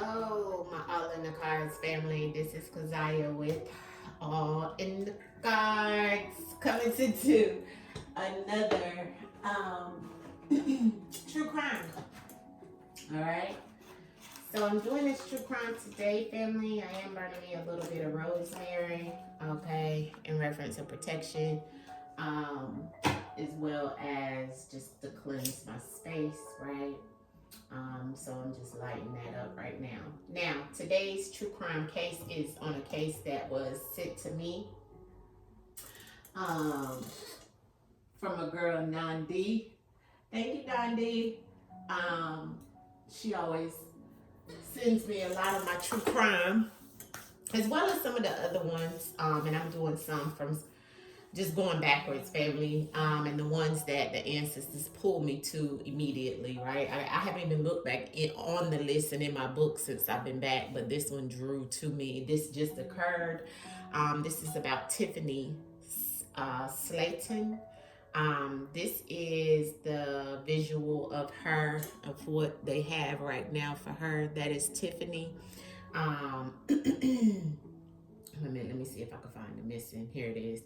Hello, my All in the Cards family. This is Kazaya with All in the Cards coming to do another true crime. All right. So I'm doing this true crime today, family. I am burning me a little bit of rosemary, okay, in reference to protection, as well as just to cleanse my space, right? So I'm just lighting that up right now. Now, today's true crime case is on a case that was sent to me from a girl, Nandi. Thank you, Nandi. She always sends me a lot of my true crime, as well as some of the other ones. And I'm doing some from just going backwards, family, and the ones that the ancestors pulled me to immediately, right? I haven't even looked back on the list and in my book since I've been back, but this one drew to me. This just occurred. This is about Tiffany Slaton. This is the visual of her, of what they have right now for her. That is Tiffany. Wait a minute, let me see if I can find the missing. Here it is.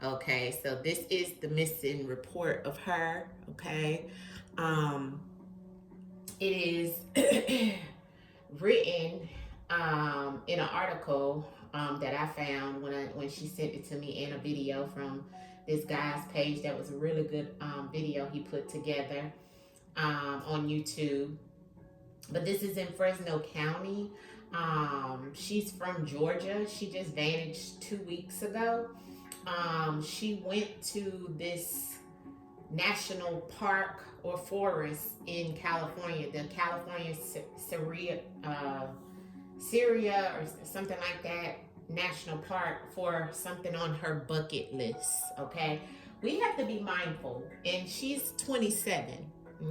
Okay, so this is the missing report of her. Okay, it is written in an article that I found when she sent it to me, in a video from this guy's page. That was a really good video he put together on YouTube. But this is in Fresno County. She's from Georgia. She just vanished 2 weeks ago. She went to this national park or forest in California, the California Syria or something like that, national park, for something on her bucket list. Okay, we have to be mindful, and she's 27.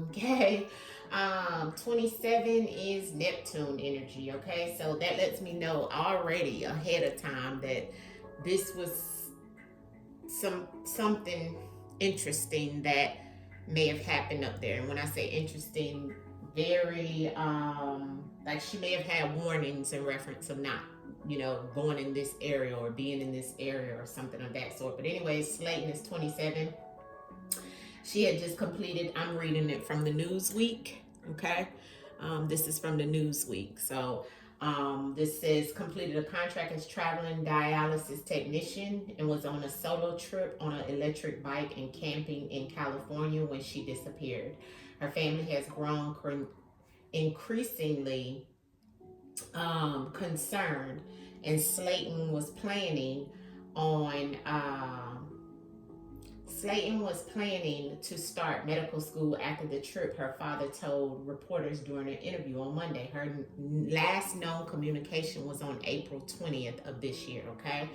Okay, 27 is Neptune energy. Okay, so that lets me know already ahead of time that this was something interesting that may have happened up there. And when I say interesting, very like she may have had warnings in reference of not, going in this area or being in this area or something of that sort. But anyways, Slaton is 27. She had just completed, I'm reading it from the Newsweek, okay? This is from the Newsweek. So this says, completed a contract as traveling dialysis technician and was on a solo trip on an electric bike and camping in California when she disappeared. Her family has grown increasingly concerned, and Slaton was planning to start medical school after the trip, her father told reporters during an interview on Monday. Her last known communication was on April 20th of this year, okay?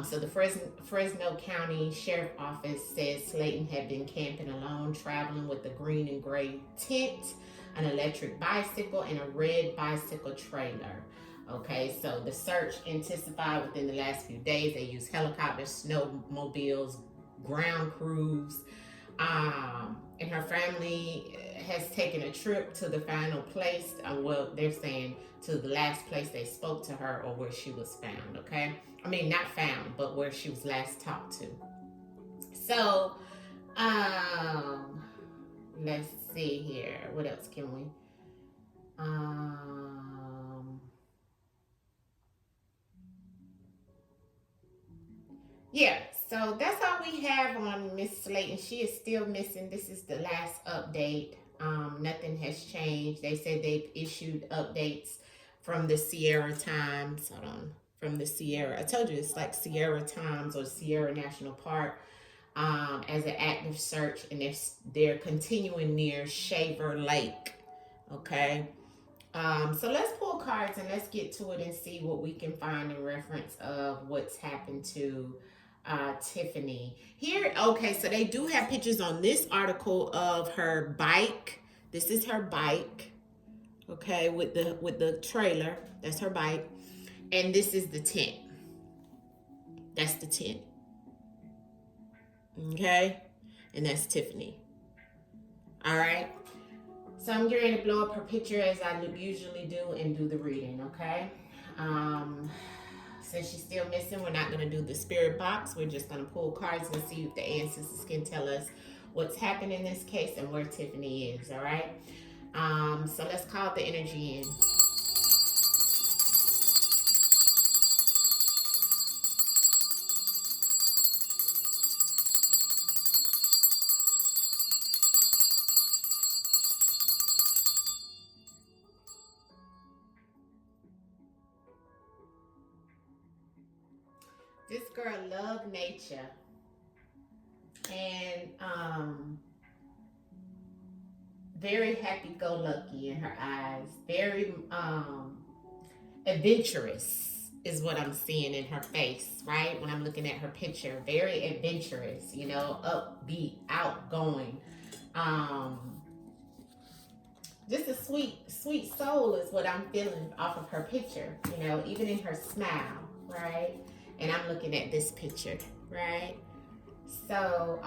So the Fresno County Sheriff Office says Slaton had been camping alone, traveling with a green and gray tent, an electric bicycle, and a red bicycle trailer. Okay, so the search intensified within the last few days. They used helicopters, snowmobiles, ground crews, and her family has taken a trip to the final place. Well, they're saying to the last place they spoke to her, or where she was found. Okay, I mean not found, but where she was last talked to. So, let's see here. What else can we? Yeah, so that's all we have on Miss Slaton. She is still missing. This is the last update. Nothing has changed. They said they've issued updates from the Sierra Times. Hold on. From the Sierra. I told you it's like Sierra Times or Sierra National Park, as an active search, and they're continuing near Shaver Lake. Okay. So let's pull cards and let's get to it and see what we can find in reference of what's happened to Tiffany here. Okay, so they do have pictures on this article of her bike. This is her bike, okay, with the trailer. That's her bike, and this is the tent. That's the tent, okay, and that's Tiffany. All right. So I'm getting ready to blow up her picture as I usually do and do the reading, okay? Since she's still missing, we're not going to do the spirit box. We're just going to pull cards and see if the ancestors can tell us what's happened in this case and where Tiffany is, all right? So let's call the energy in. This girl loved nature and very happy-go-lucky in her eyes. Very adventurous is what I'm seeing in her face, right? When I'm looking at her picture, very adventurous, you know, upbeat, outgoing. Just a sweet soul is what I'm feeling off of her picture, you know, even in her smile, right? And I'm looking at this picture, right? So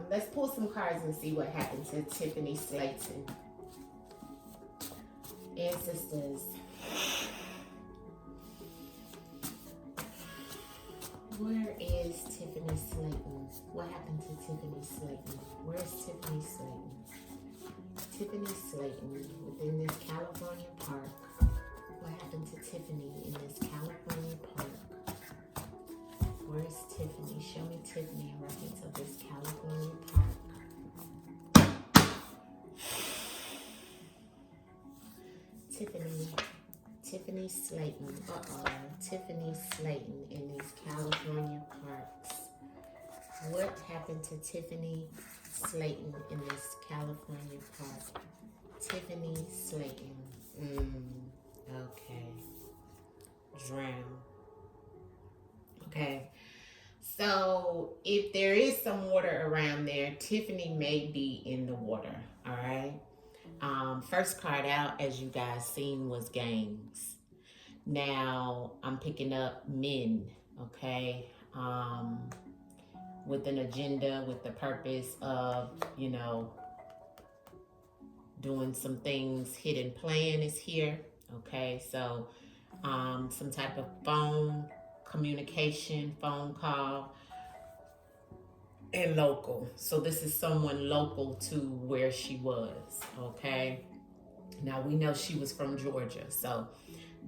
let's pull some cards and see what happened to Tiffany Slaton. Ancestors. Where is Tiffany Slaton? What happened to Tiffany Slaton? Where's Tiffany Slaton? Tiffany Slaton within this California park. What happened to Tiffany in this California park? Where's Tiffany? Show me Tiffany in reference of this California park. Tiffany Slaton. Tiffany Slaton in these California parks. What happened to Tiffany Slaton in this California park? Tiffany Slaton. Okay. Drown. Okay. So if there is some water around there, Tiffany may be in the water. All right. First card out, as you guys seen, was games. Now I'm picking up men. Okay. With an agenda, with the purpose of, you know, doing some things. Hidden plan is here. Okay. So some type of phone communication, phone call, and local. So this is someone local to where she was, okay? Now we know she was from Georgia, so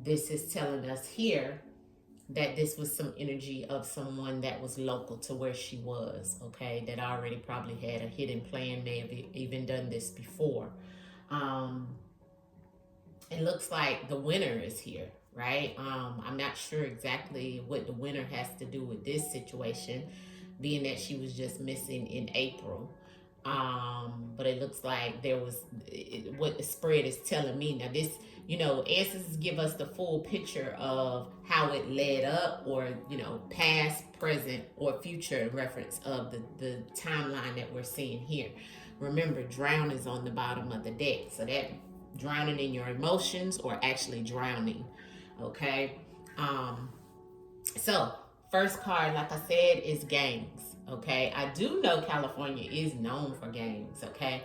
this is telling us here that this was some energy of someone that was local to where she was, okay? That already probably had a hidden plan, may have even done this before. It looks like the winner is here, right? I'm not sure exactly what the winner has to do with this situation, being that she was just missing in April. But it looks like there was, what the spread is telling me. Now this, you know, ancestors give us the full picture of how it led up, or, you know, past, present, or future in reference of the timeline that we're seeing here. Remember, drown is on the bottom of the deck. So that drowning in your emotions, or actually drowning, okay? So first card, like I said, is games, okay? I do know California is known for games, okay?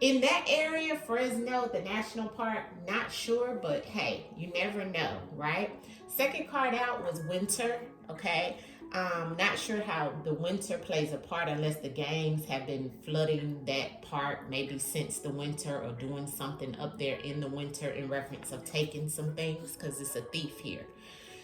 In that area, Fresno, the national park, not sure, but hey, you never know, right? Second card out was winter, okay? Not sure how the winter plays a part, unless the games have been flooding that part maybe since the winter, or doing something up there in the winter in reference of taking some things, because it's a thief here.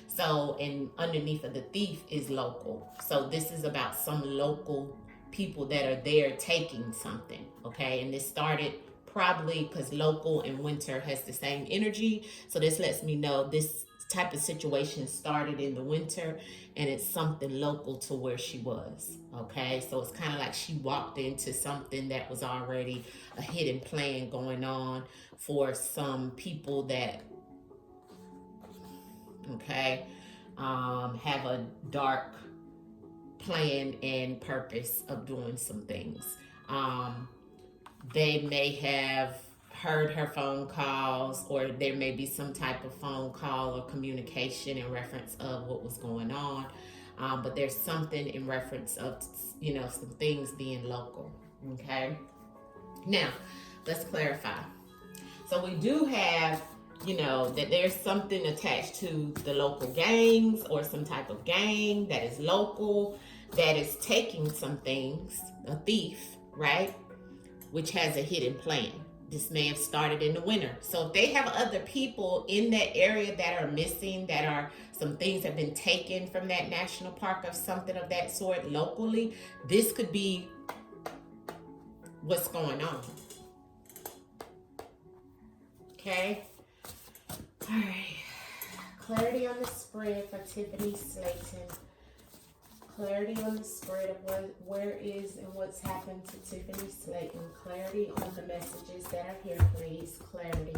So, and underneath of the thief is local. So this is about some local people that are there taking something, okay? And this started probably because local and winter has the same energy. So this lets me know this type of situation started in the winter, and it's something local to where she was, okay? So it's kind of like she walked into something that was already a hidden plan going on for some people that, okay, have a dark plan and purpose of doing some things. They may have heard her phone calls, or there may be some type of phone call or communication in reference of what was going on. But there's something in reference of, you know, some things being local, okay? Now, let's clarify. So we do have, you know, that there's something attached to the local gangs or some type of gang that is local, that is taking some things, a thief, right? Which has a hidden plan. This may have started in the winter. So if they have other people in that area that are missing, that are some things have been taken from that national park or something of that sort locally, this could be what's going on. Okay. All right. Clarity on the spread for Tiffany Slaton. Clarity on the spread of where is and what's happened to Tiffany Slaton. Clarity on the messages that are here, please. Clarity.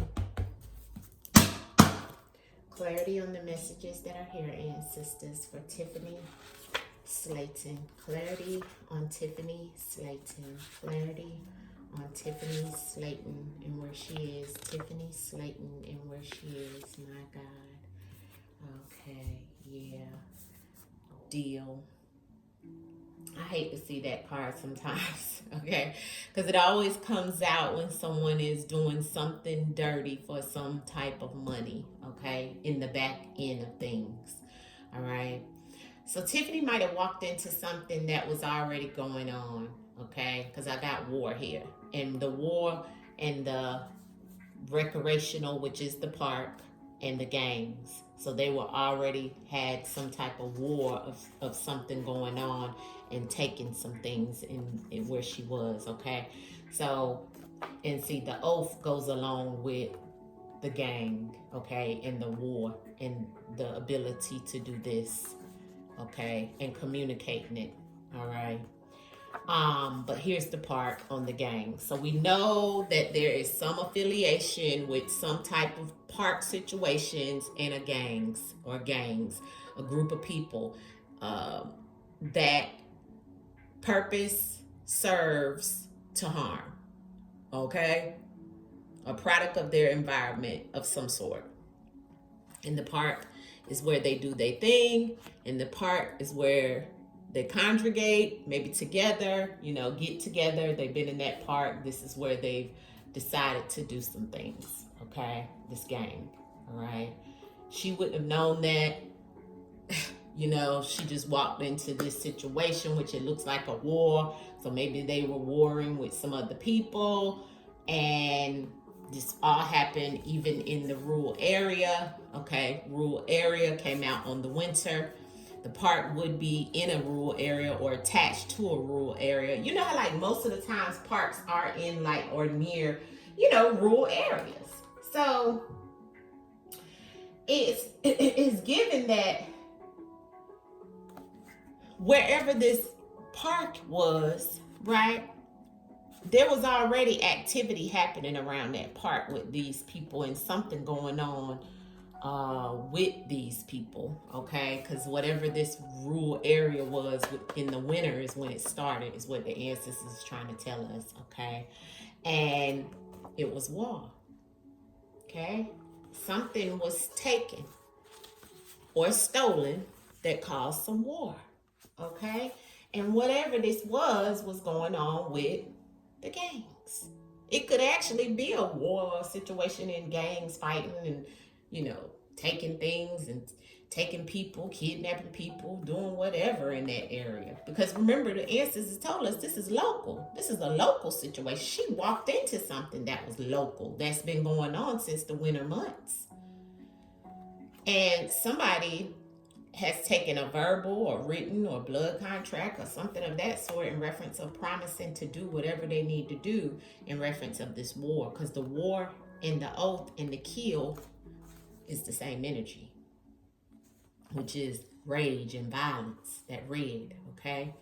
Clarity on the messages that are here, ancestors, for Tiffany Slaton. Clarity on Tiffany Slaton. Clarity on Tiffany Slaton and where she is. Tiffany Slaton and where she is. My God. Okay. Yeah. Deal. I hate to see that card sometimes, okay? Because it always comes out when someone is doing something dirty for some type of money, okay? In the back end of things, all right? So Tiffany might have walked into something that was already going on, okay? Because I got war here. And the war and the recreational, which is the park, and the gangs. So they were already had some type of war of something going on and taking some things in where she was, okay? So, and see, the oath goes along with the gang, okay, and the war and the ability to do this, okay, and communicating it, all right? But here's the part on the gang. So we know that there is some affiliation with some type of park situations and a gangs, a group of people that purpose serves to harm, okay? A product of their environment of some sort. And the park is where they do their thing, and the park is where they congregate, maybe together, you know, get together. They've been in that park. This is where they've decided to do some things, okay? This gang, all right? She wouldn't have known that, you know, she just walked into this situation, which it looks like a war. So maybe they were warring with some other people, and this all happened even in the rural area, okay? Rural area came out on the winter. The park would be in a rural area or attached to a rural area. You know how like most of the times parks are in like or near, you know, rural areas. So it's given that wherever this park was, right, there was already activity happening around that park with these people and something going on with these people, okay? Because whatever this rural area was in the winter is when it started, is what the ancestors is trying to tell us, okay? And it was war, okay? Something was taken or stolen that caused some war, okay? And whatever this was going on with the gangs. It could actually be a war situation in gangs fighting and, you know, taking things and taking people, kidnapping people, doing whatever in that area. Because remember, the ancestors told us this is local. This is a local situation. She walked into something that was local, that's been going on since the winter months. And somebody has taken a verbal or written or blood contract or something of that sort in reference of promising to do whatever they need to do in reference of this war. Because the war and the oath and the kill is the same energy, which is rage and violence, that red, okay?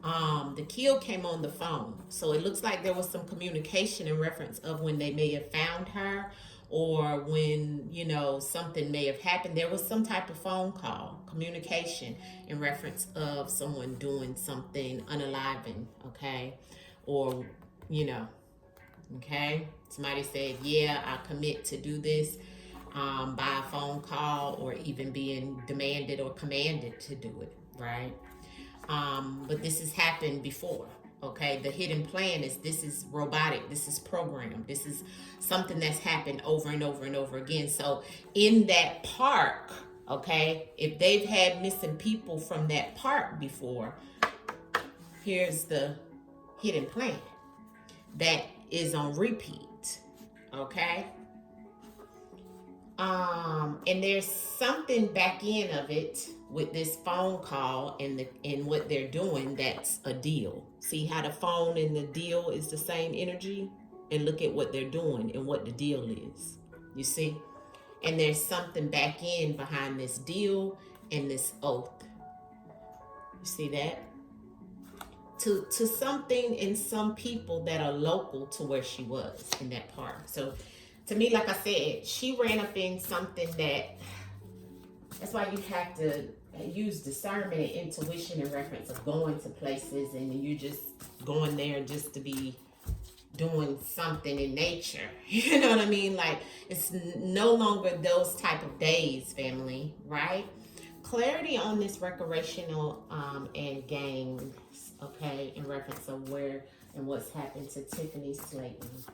The kill came on the phone. So it looks like there was some communication in reference of when they may have found her, or when, you know, something may have happened. There was some type of phone call, communication in reference of someone doing something unaliving, okay? Or, you know, okay? Somebody said, yeah, I commit to do this by a phone call, or even being demanded or commanded to do it, right? But this has happened before, Okay, the hidden plan is this is robotic, this is programmed, this is something that's happened over and over and over again. So in that park, okay, if they've had missing people from that park before, here's the hidden plan that is on repeat. Okay. And there's something back end of it with this phone call and what they're doing that's a deal. See how the phone and the deal is the same energy? And look at what they're doing and what the deal is. You see? And there's something back end behind this deal and this oath. You see that? To something and some people that are local to where she was in that park. So to me, like I said, she ran up in something that's why you have to use discernment and intuition in reference of going to places, and you just going there just to be doing something in nature. You know what I mean? Like, it's no longer those type of days, family, right? Clarity on this recreational and gangs, okay, in reference of where and what's happened to Tiffany Slaton.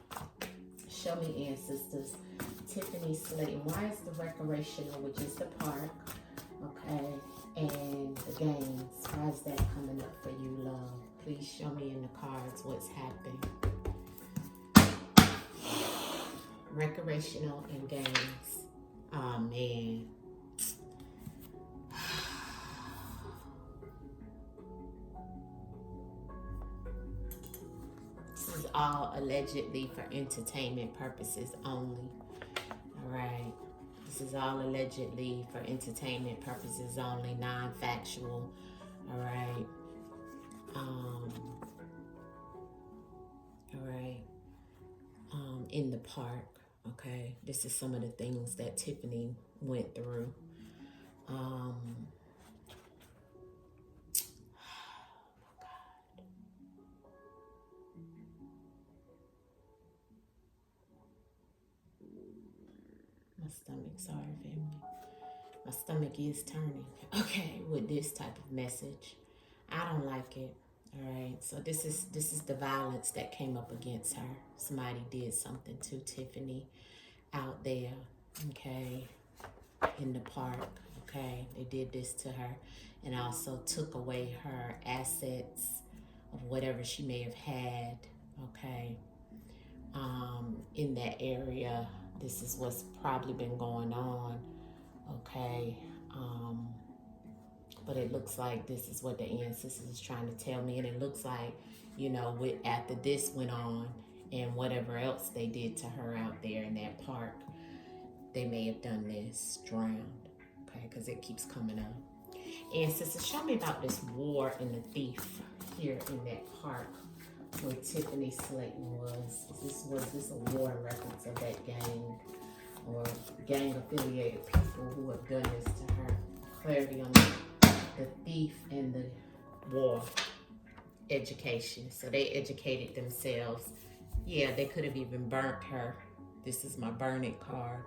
Show me, ancestors. Tiffany Slaton. Why is the recreational, which is the park, okay, and the games, why is that coming up for you, love? Please show me in the cards what's happening. Recreational and games. Oh, man. This is all allegedly for entertainment purposes only. All right. This is all allegedly for entertainment purposes only, non-factual. All right. All right. In the park. Okay. This is some of the things that Tiffany went through. My stomach, sorry, family. My stomach is turning. Okay, with this type of message. I don't like it. All right. So this is the violence that came up against her. Somebody did something to Tiffany out there. Okay. In the park. Okay. They did this to her and also took away her assets of whatever she may have had. Okay. In that area. This is what's probably been going on. Okay. But it looks like this is what the ancestors is trying to tell me. And it looks like, you know, after this went on and whatever else they did to her out there in that park, they may have done this, drowned. Okay, because it keeps coming up. Ancestors, show me about this war and the thief here in that park where Tiffany Slaton was. Was this a war in reference of that gang or gang affiliated people who have done this to her? Clarity on the thief and the war. Education. So they educated themselves. Yeah, they could have even burnt her. This is my burn it card.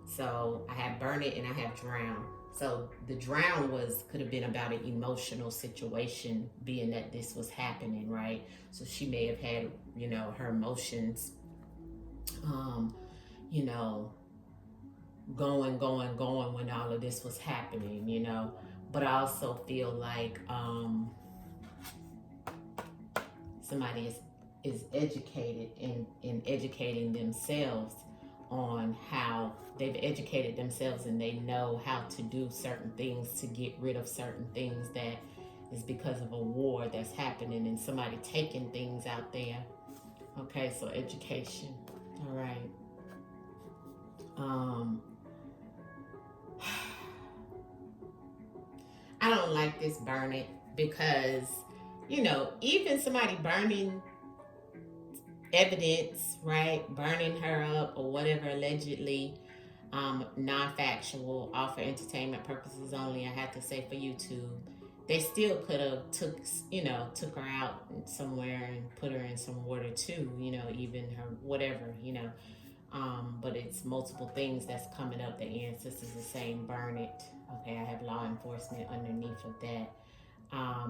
So I have burn it and I have drown. So the drown could have been about an emotional situation, being that this was happening, right? So she may have had, you know, her emotions, you know, going when all of this was happening, you know. But I also feel like somebody is educated in educating themselves on how they've educated themselves and they know how to do certain things to get rid of certain things that is because of a war that's happening and somebody taking things out there. Okay, so education. All right. I don't like this burn it because, you know, even somebody burning evidence, right? Burning her up or whatever allegedly, non-factual, all for entertainment purposes only, I have to say for YouTube, they still could have took her out somewhere and put her in some water too, you know, even her whatever, you know. But it's multiple things that's coming up. The ancestors are saying burn it. Okay, I have law enforcement underneath of that.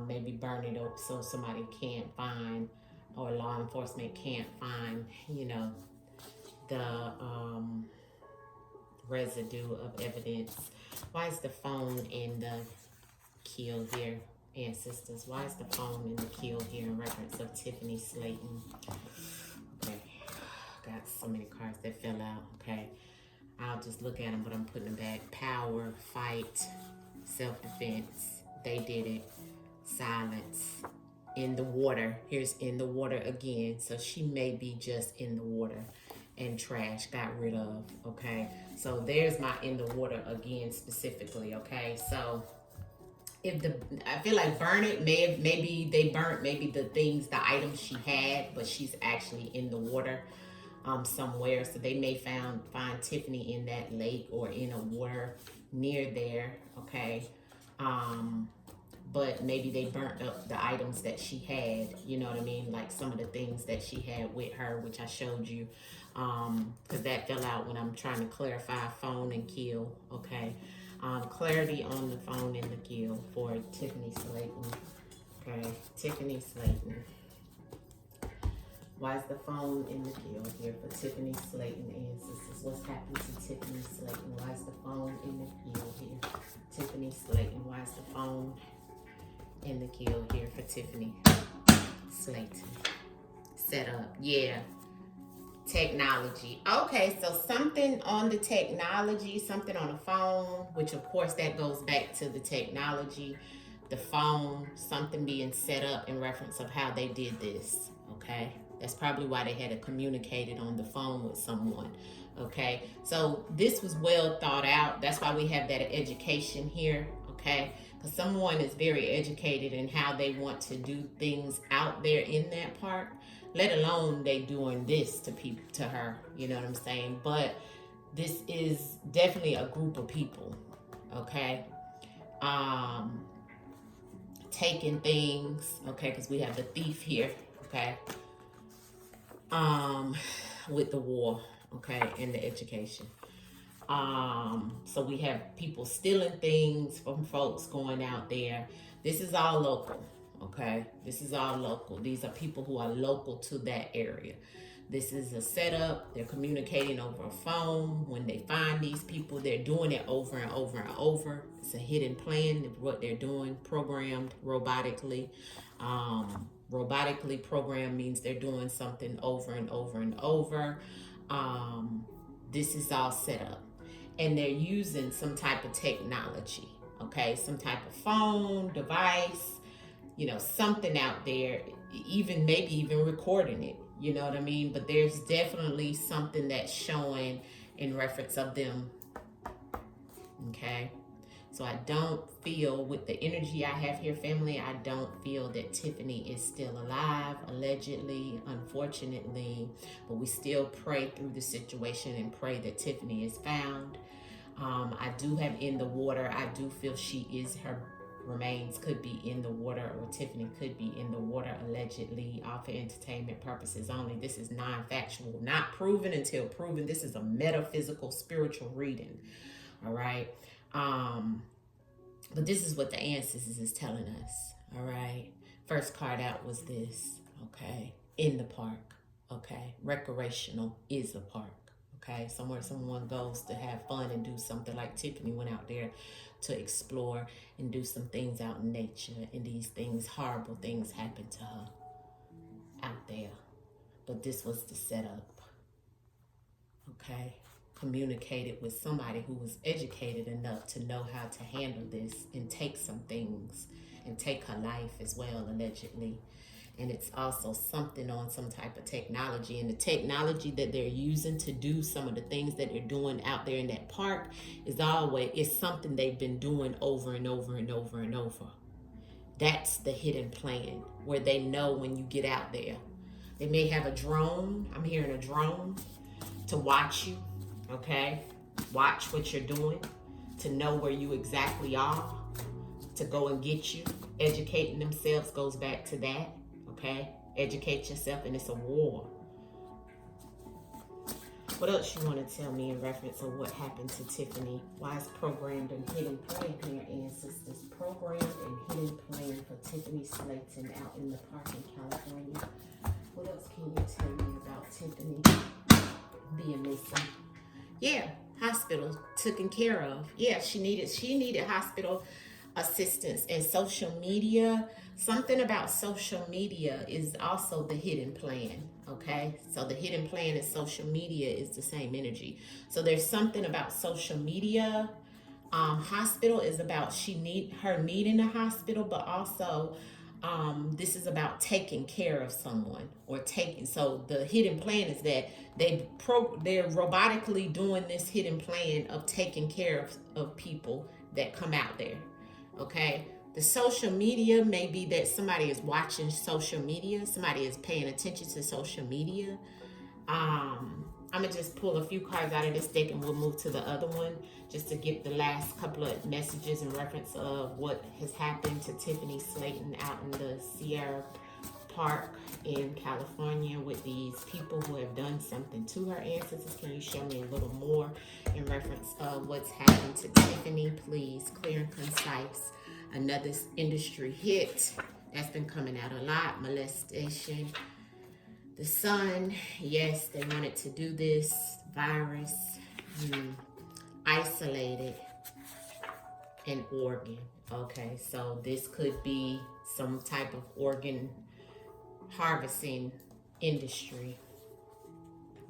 maybe burn it up so somebody can't find, or law enforcement can't find, you know, the residue of evidence. Why is the phone in the kill here, ancestors? Why is the phone in the kill here in reference of Tiffany Slaton? Okay, got so many cards that fell out. Okay, I'll just look at them, but I'm putting them back. Power, fight, self-defense. They did it. Silence. In the water. Here's in the water again. So she may be just in the water and trash got rid of. Okay, so there's my in the water again specifically. Okay, so if I feel like burn it, maybe they burnt maybe the things, the items she had, but she's actually in the water somewhere. So they may find Tiffany in that lake or in a water near there. Okay, but maybe they burnt up the items that she had, you know what I mean? Like some of the things that she had with her, which I showed you, because that fell out when I'm trying to clarify phone and kill. Okay, clarity on the phone and the kill for Tiffany Slaton. Okay, Tiffany Slaton. Why is the phone in the kill here for Tiffany Slaton, ancestors? What's happening to Tiffany Slaton? Why is the phone in the kill here? Tiffany Slaton. Why is the phone in the kill here for Tiffany Slaton? Set up. Yeah. Technology. Okay, so something on the technology, something on the phone, which of course that goes back to the technology, the phone, something being set up in reference of how they did this. Okay, that's probably why they had to communicate it on the phone with someone. Okay, so this was well thought out. That's why we have that education here. Okay, because someone is very educated in how they want to do things out there in that part, let alone they doing this to people, to her, you know what I'm saying? But this is definitely a group of people. Okay, taking things. Okay, because we have the thief here. Okay, with the war. Okay, and the education. So we have people stealing things from folks going out there. This is all local. Okay, this is all local. These are people who are local to that area. This is a setup. They're communicating over a phone. When they find these people, they're doing it over and over and over. It's a hidden plan of what they're doing, programmed robotically. Robotically programmed means they're doing something over and over and over. This is all set up. And they're using some type of technology, okay? Some type of phone, device, you know, something out there, maybe even recording it, you know what I mean? But there's definitely something that's showing in reference of them, okay? So I don't feel, with the energy I have here, family, I don't feel that Tiffany is still alive, allegedly, unfortunately, but we still pray through the situation and pray that Tiffany is found. I do have in the water. I do feel her remains could be in the water, or Tiffany could be in the water, allegedly, all for entertainment purposes only. This is non-factual, not proven until proven. This is a metaphysical, spiritual reading, all right? But this is what the ancestors is telling us, all right? First card out was this, okay? In the park, okay? Recreational is a park, okay? Somewhere someone goes to have fun and do something, like Tiffany went out there to explore and do some things out in nature, and these things, horrible things happen to her out there. But this was the setup, okay? Communicated with somebody who was educated enough to know how to handle this and take some things and take her life as well, allegedly. And it's also something on some type of technology, and the technology that they're using to do some of the things that they're doing out there in that park is something they've been doing over and over and over and over. That's the hidden plan, where they know when you get out there. They may have a drone. I'm hearing a drone to watch you. Okay, watch what you're doing, to know where you exactly are, to go and get you. Educating themselves goes back to that, okay? Educate yourself, and it's a war. What else you want to tell me in reference of what happened to Tiffany? Why is programmed and hidden plan here, ancestors? Programmed and hidden plan for Tiffany Slaton out in the park in California. What else can you tell me about Tiffany being missing? Yeah, hospital taken care of. Yeah, she needed hospital assistance. And social media, something about social media is also the hidden plan. Okay, so the hidden plan and social media is the same energy. So there's something about social media. Hospital is about her needing a hospital, but also this is about taking care of someone or taking. So the hidden plan is that they're robotically doing this hidden plan of taking care of people that come out there. Okay. The social media may be that somebody is watching social media. Somebody is paying attention to social media. I'm gonna just pull a few cards out of this deck and we'll move to the other one just to get the last couple of messages in reference of what has happened to Tiffany Slaton out in the Sierra Park in California with these people who have done something to her ancestors. Can you show me a little more in reference of what's happened to Tiffany, please? Clear and concise. Another industry hit that's been coming out a lot. Molestation. The sun. Yes, they wanted to do this. Virus. Isolated. An organ. Okay, so this could be some type of organ harvesting industry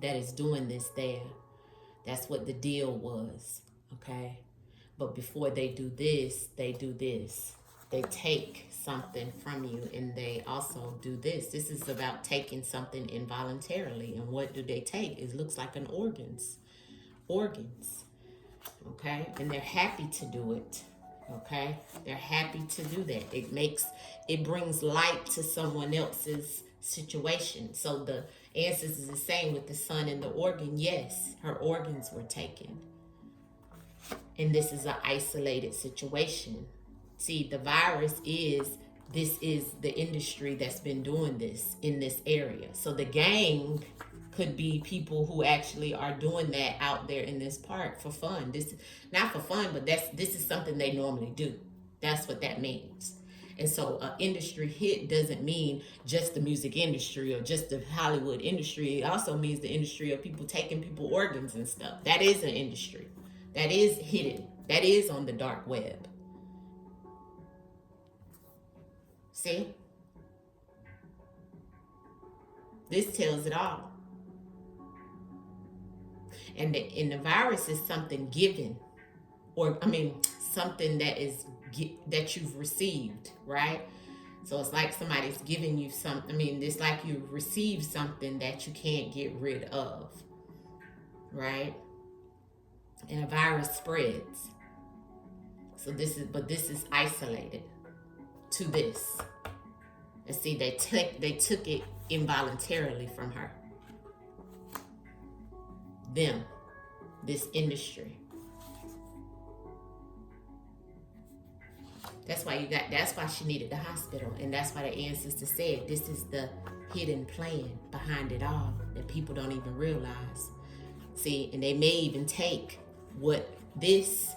that is doing this there. That's what the deal was. Okay. But before they do this, they do this. They take something from you and they also do this. This is about taking something involuntarily. And what do they take? It looks like an organs. Organs. Okay? And they're happy to do it. Okay? They're happy to do that. It brings light to someone else's situation. So the ancestors is saying with the sun and the organ, yes, her organs were taken. And this is an isolated situation. See, the virus this is the industry that's been doing this in this area. So the gang could be people who actually are doing that out there in this park for fun. This not for fun, but this is something they normally do. That's what that means. And so an industry hit doesn't mean just the music industry or just the Hollywood industry. It also means the industry of people taking people organs and stuff. That is an industry. That is hidden. That is on the dark web. See? This tells it all. And the virus is something given. Something that you've received, right? So it's like somebody's giving you something. It's like you've received something that you can't get rid of, right? And a virus spreads. So this is isolated to this. And see, they took it involuntarily from her. This industry. That's why she needed the hospital. And that's why the ancestors said this is the hidden plan behind it all that people don't even realize. See, and they may even take this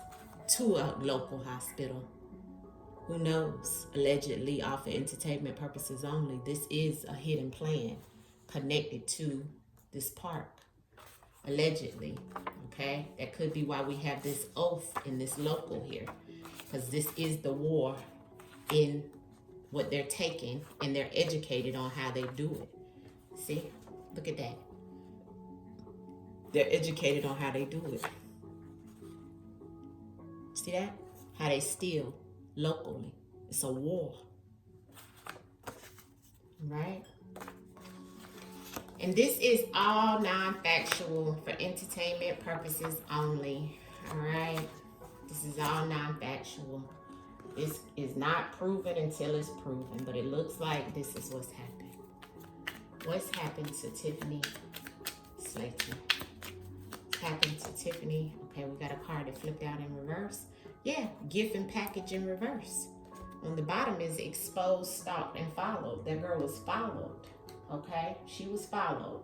to a local hospital. Who knows? Allegedly, all for entertainment purposes only. This is a hidden plan connected to this park. Allegedly. Okay? That could be why we have this oath in this local here. Because this is the war in what they're taking, and they're educated on how they do it. See? Look at that. They're educated on how they do it. See that? How they steal locally. It's a war. Right? And this is all non-factual for entertainment purposes only. Alright? This is all non-factual. This is not proven until it's proven. But it looks like this is what's happened. What's happened to Tiffany Slaton? What's happened to Tiffany? Okay, we got a card that flipped out in reverse. Yeah, gift and package in reverse. On the bottom is exposed, stalked, and followed. That girl was followed. Okay? She was followed.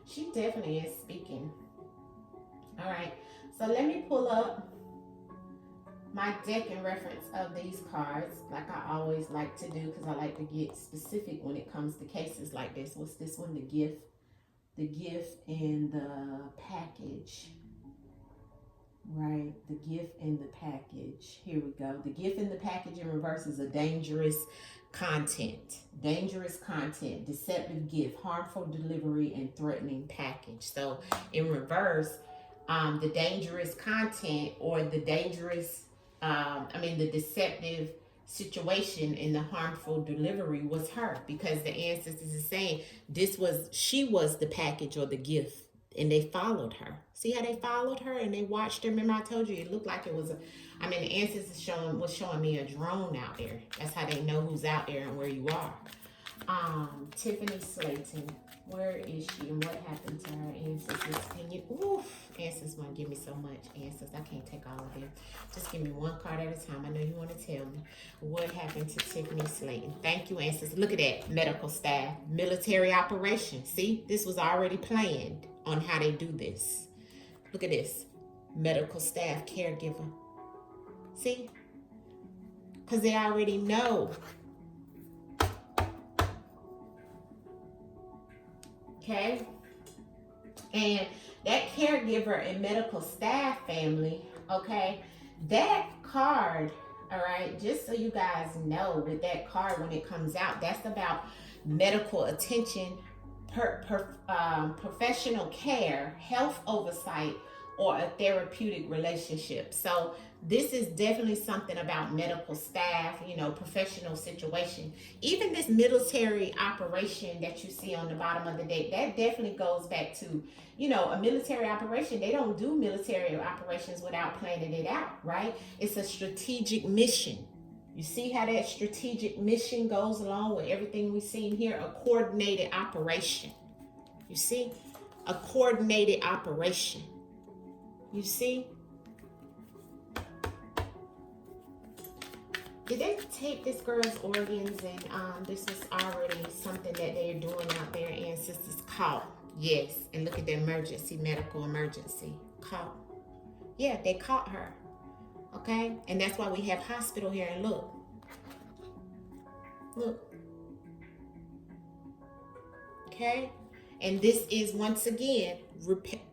She definitely is speaking All right. So let me pull up my deck in reference of these cards, like I always like to do, because I like to get specific when it comes to cases like this. What's this one? The gift and the package. Right, the gift in the package. Here we go. The gift in the package in reverse is a dangerous content. Dangerous content, deceptive gift, harmful delivery, and threatening package. So in reverse, the dangerous content or the dangerous, the deceptive situation in the harmful delivery was her, because the ancestors is saying she was the package or the gift, and they followed her. See how they followed her and they watched her? Remember I told you it looked like it was the ancestors was showing me a drone out there. That's how they know who's out there and where you are. Tiffany Slaton, where is she and what happened to her ancestors? Can you, ancestors want to give me so much, ancestors. I can't take all of them. Just give me one card at a time. I know you want to tell me what happened to Tiffany Slaton. Thank you, ancestors. Look at that. Medical staff, military operation. See, this was already planned on how they do this. Look at this. Medical staff, caregiver. See? Because they already know. Okay? And that caregiver and medical staff family, okay, that card, all right, just so you guys know, with that card when it comes out, that's about medical attention, professional care, health oversight, or a therapeutic relationship. So this is definitely something about medical staff, professional situation. Even this military operation that you see on the bottom of the deck, that definitely goes back to, a military operation. They don't do military operations without planning it out, right? It's a strategic mission. You see how that strategic mission goes along with everything we've seen here? A coordinated operation. You see? A coordinated operation. You see? Did they take this girl's organs and this was already something that they're doing out there, ancestors caught? Yes. And look at the emergency, medical emergency. Caught. Yeah, they caught her. Okay? And that's why we have hospital here. And look. Look. Okay? And this is, once again,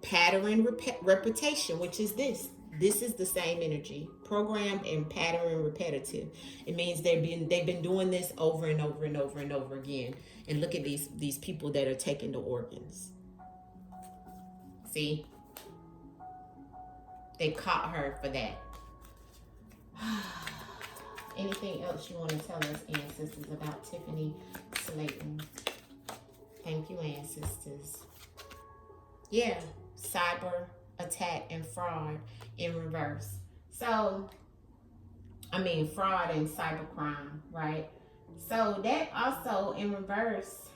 pattern repetition, which is this. This is the same energy. Programmed and pattern repetitive. It means they've been doing this over and over and over and over again. And look at these people that are taking the organs. See? They caught her for that. Anything else you want to tell us, ancestors, about Tiffany Slaton? Thank you, ancestors. Yeah, cyber attack and fraud in reverse. So, fraud and cybercrime, right? So that also in reverse,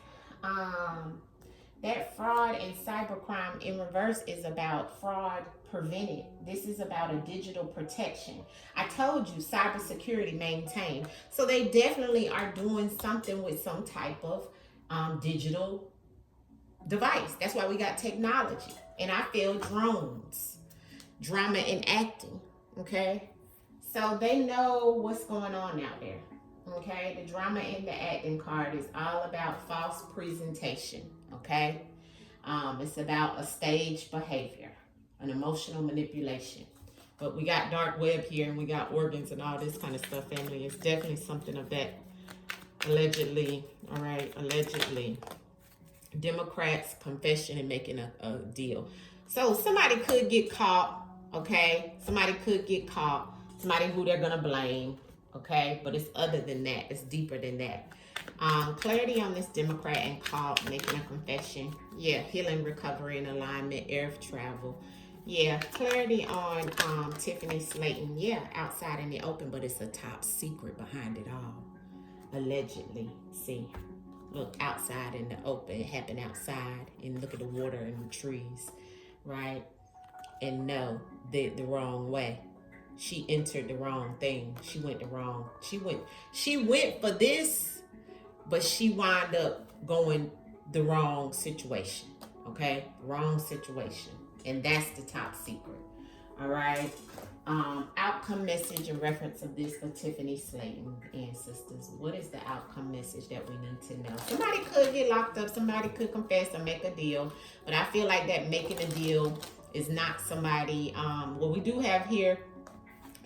that fraud and cybercrime in reverse is about fraud prevented. This is about a digital protection. I told you, cybersecurity maintained. So they definitely are doing something with some type of digital device. That's why we got technology. And I feel drones, drama and acting, okay? So they know what's going on out there, okay? The drama and the acting card is all about false presentation, okay? It's about a staged behavior, an emotional manipulation. But we got dark web here and we got organs and all this kind of stuff, family. It's definitely something of that, allegedly, all right? Allegedly. Democrats confession and making a deal. So somebody could get caught, okay? Somebody could get caught. Somebody who they're gonna blame, okay? But it's other than that. It's deeper than that. Clarity on this Democrat and caught making a confession. Yeah, healing, recovery, and alignment, air of travel. Yeah, clarity on Tiffany Slaton. Yeah, outside in the open, but it's a top secret behind it all. Allegedly, see. Look, outside in the open, it happened outside, and look at the water and the trees, right? And no, the wrong way. She entered the wrong thing. She went for this, but she wound up going the wrong situation, okay? Wrong situation. And that's the top secret. All right. Outcome message in reference of this for Tiffany Slaton, ancestors. What is the outcome message that we need to know? Somebody could get locked up. Somebody could confess or make a deal. But I feel like that making a deal is not somebody, what we do have here,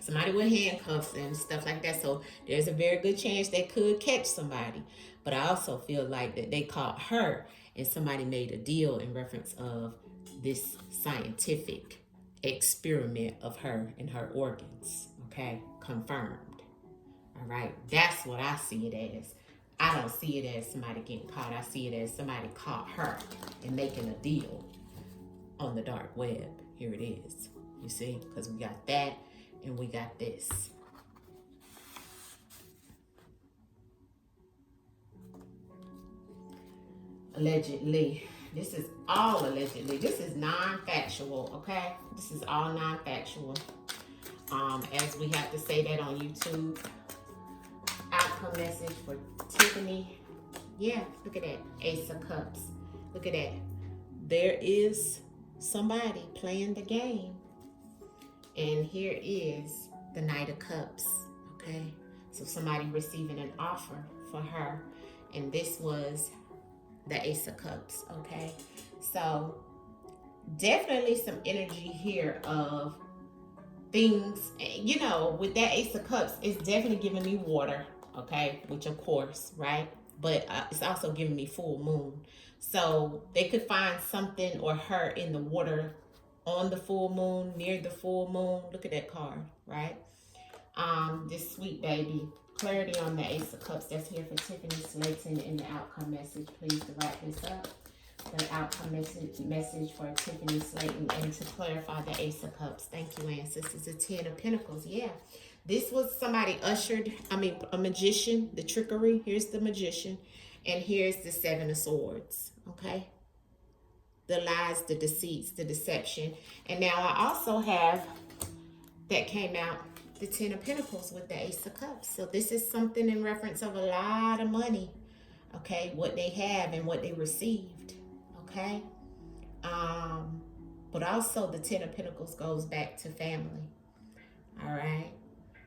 somebody with handcuffs and stuff like that. So there's a very good chance they could catch somebody. But I also feel like that they caught her and somebody made a deal in reference of this scientific experiment of her and her organs. Okay, confirmed. All right, that's what I see it as. I don't see it as somebody getting caught. I see it as somebody caught her and making a deal on the dark web. Here it is. You see, because we got that and we got this. Allegedly. This is all allegedly. This is non-factual, okay? This is all non-factual. As we have to say that on YouTube. Outcome message for Tiffany. Yeah, look at that. Ace of Cups. Look at that. There is somebody playing the game. And here is the Knight of Cups, okay? So somebody receiving an offer for her. And this was the Ace of Cups, okay? So definitely some energy here of things, you know, with that Ace of Cups, it's definitely giving me water, okay? Which of course, right? But it's also giving me full moon. So they could find something or her in the water on the full moon, near the full moon. Look at that card, right? This sweet baby. Clarity on the Ace of Cups that's here for Tiffany Slaton in the outcome message. Please to wrap this up. The outcome message for Tiffany Slaton and to clarify the Ace of Cups. Thank you, ancestors. The 10 of Pentacles. Yeah. This was somebody a magician, the trickery. Here's the magician. And here's the 7 of Swords. Okay. The lies, the deceits, the deception. And now I also have, that came out, the 10 of Pentacles with the Ace of Cups. So this is something in reference of a lot of money. Okay. What they have and what they received. Okay. But also the 10 of Pentacles goes back to family. All right.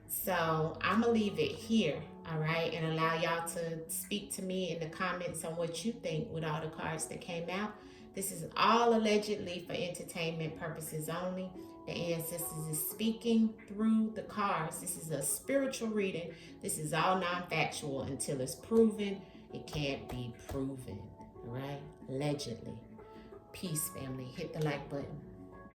So I'm going to leave it here. All right. And allow y'all to speak to me in the comments on what you think with all the cards that came out. This is all allegedly for entertainment purposes only. The ancestors is speaking through the cards. This is a spiritual reading. This is all non-factual until it's proven. It can't be proven. All right. Allegedly. Peace, family. Hit the like button.